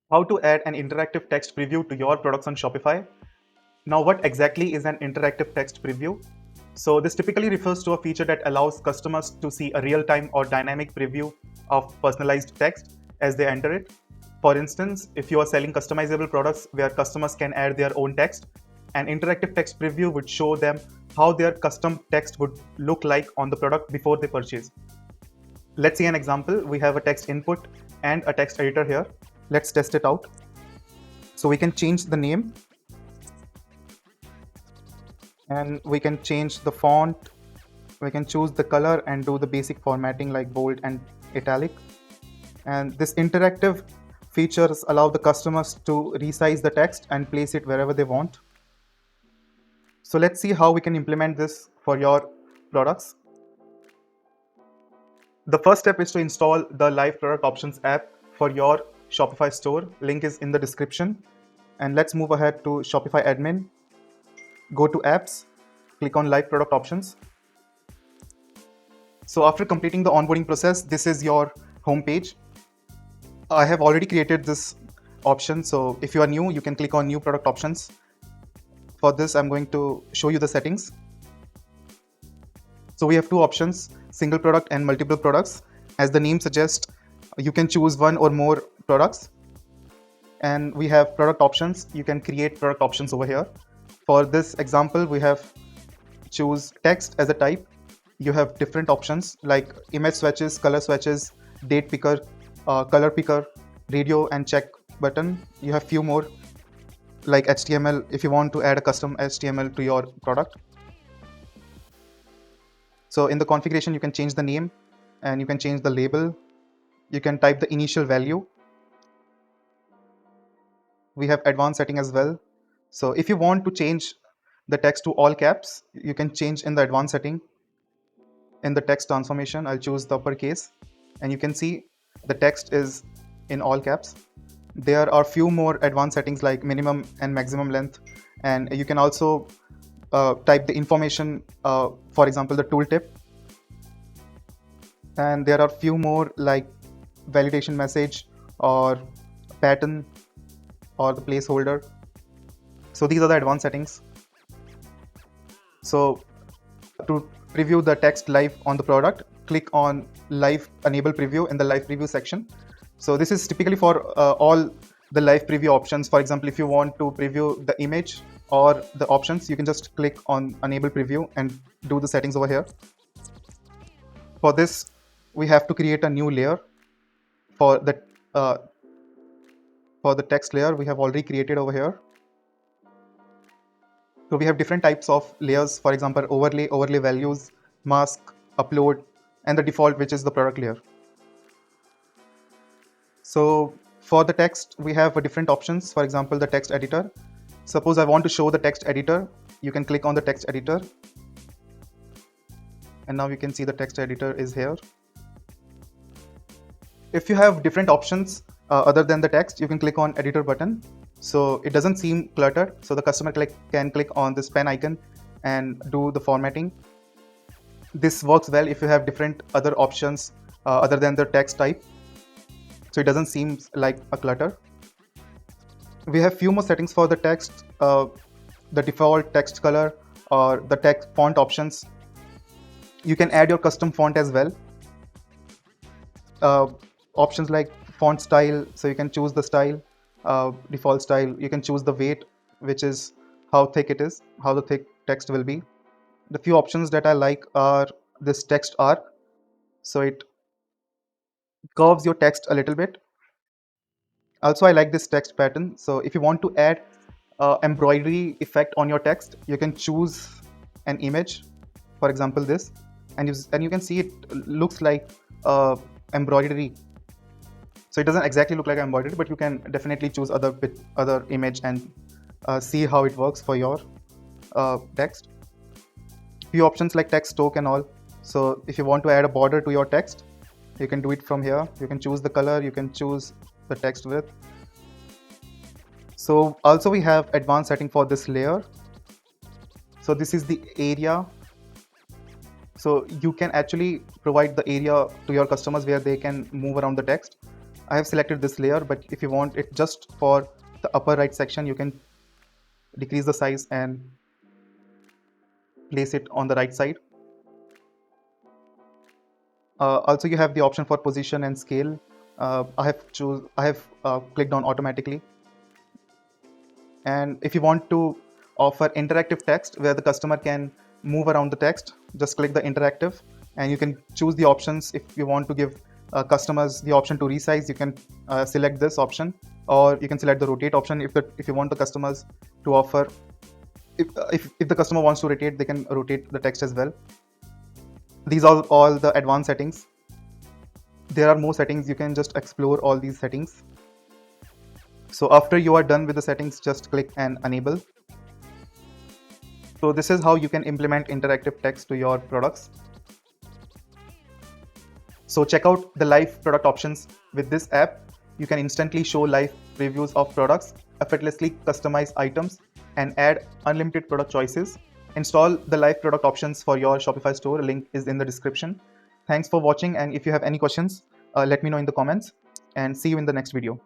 How to add an interactive text preview to your products on Shopify. Now, what exactly is an interactive text preview? So this typically refers to a feature that allows customers to see a real-time or dynamic preview of personalized text as they enter it. For instance, if you are selling customizable products where customers can add their own text, an interactive text preview would show them how their custom text would look like on the product before they purchase. Let's see an example. We have a text input and a text editor here. Let's test it out. So we can change the name and we can change the font. We can choose the color and do the basic formatting like bold and italic. And this interactive features allow the customers to resize the text and place it wherever they want. So let's see how we can implement this for your products. The first step is to install the Live Product Options app for your Shopify store. Link is in the description. And let's move ahead to Shopify admin. Go to apps, click on Live Product Options. So after completing the onboarding process, this is your home page. I have already created this option. So if you are new, you can click on New Product Options. For this, I'm going to show you the settings. So we have two options, single product and multiple products. As the name suggests, you can choose one or more products. And we have product options. You can create product options over here. For this example, we have choose text as a type. You have different options like image swatches, color swatches, date picker, color picker, radio and check button. You have few more like HTML if you want to add a custom HTML to your product. So in the configuration, you can change the name and you can change the label. You can type the initial value. We have advanced setting as well. So if you want to change the text to all caps, you can change in the advanced setting. In the text transformation, I'll choose the uppercase and you can see the text is in all caps. There are few more advanced settings like minimum and maximum length, and you can also type the information, for example, the tooltip. And there are few more like validation message or pattern or the placeholder. So these are the advanced settings. So to preview the text live on the product, click on live enable preview in the live preview section. So this is typically for all the live preview options. For example, if you want to preview the image or the options, you can just click on enable preview and do the settings over here. For this, we have to create a new layer. For the text layer, we have already created over here. So we have different types of layers, for example, overlay values, mask, upload, and the default, which is the product layer. So for the text, we have different options. For example, the text editor. Suppose I want to show the text editor. You can click on the text editor. And now you can see the text editor is here. If you have different options other than the text, you can click on editor button. So it doesn't seem cluttered. So the customer can click on this pen icon and do the formatting. This works well if you have different other options other than the text type. So it doesn't seem like a clutter. We have few more settings for the text, the default text color or the text font options. You can add your custom font as well. Options like font style, so you can choose the style, default style. You can choose the weight, which is how thick it is, how the thick text will be. The few options that I like are this text arc, so it curves your text a little bit. Also, I like this text pattern. So if you want to add embroidery effect on your text, you can choose an image, for example this, and you can see it looks like embroidery. So it doesn't exactly look like embroidery, but you can definitely choose other image and see how it works for your text. Few options like text stroke and all. So if you want to add a border to your text, you can do it from here. You can choose the color, you can choose the text width. So also we have advanced setting for this layer. So this is the area. So you can actually provide the area to your customers where they can move around the text. I have selected this layer, but if you want it just for the upper right section, you can decrease the size and place it on the right side. Also, you have the option for position and scale. I have clicked on automatically. And if you want to offer interactive text where the customer can move around the text, just click the interactive, and you can choose the options. If you want to give customers the option to resize, you can select this option, or you can select the rotate option if you want the customers to offer. If the customer wants to rotate, they can rotate the text as well. These are all the advanced settings. There are more settings. You can just explore all these settings. So after you are done with the settings, just click and enable. So this is how you can implement interactive text to your products. So check out the live product options. With this app, you can instantly show live previews of products, effortlessly customize items, and add unlimited product choices. Install the live product options for your Shopify store. Link is in the description. Thanks for watching, and if you have any questions, let me know in the comments, and see you in the next video.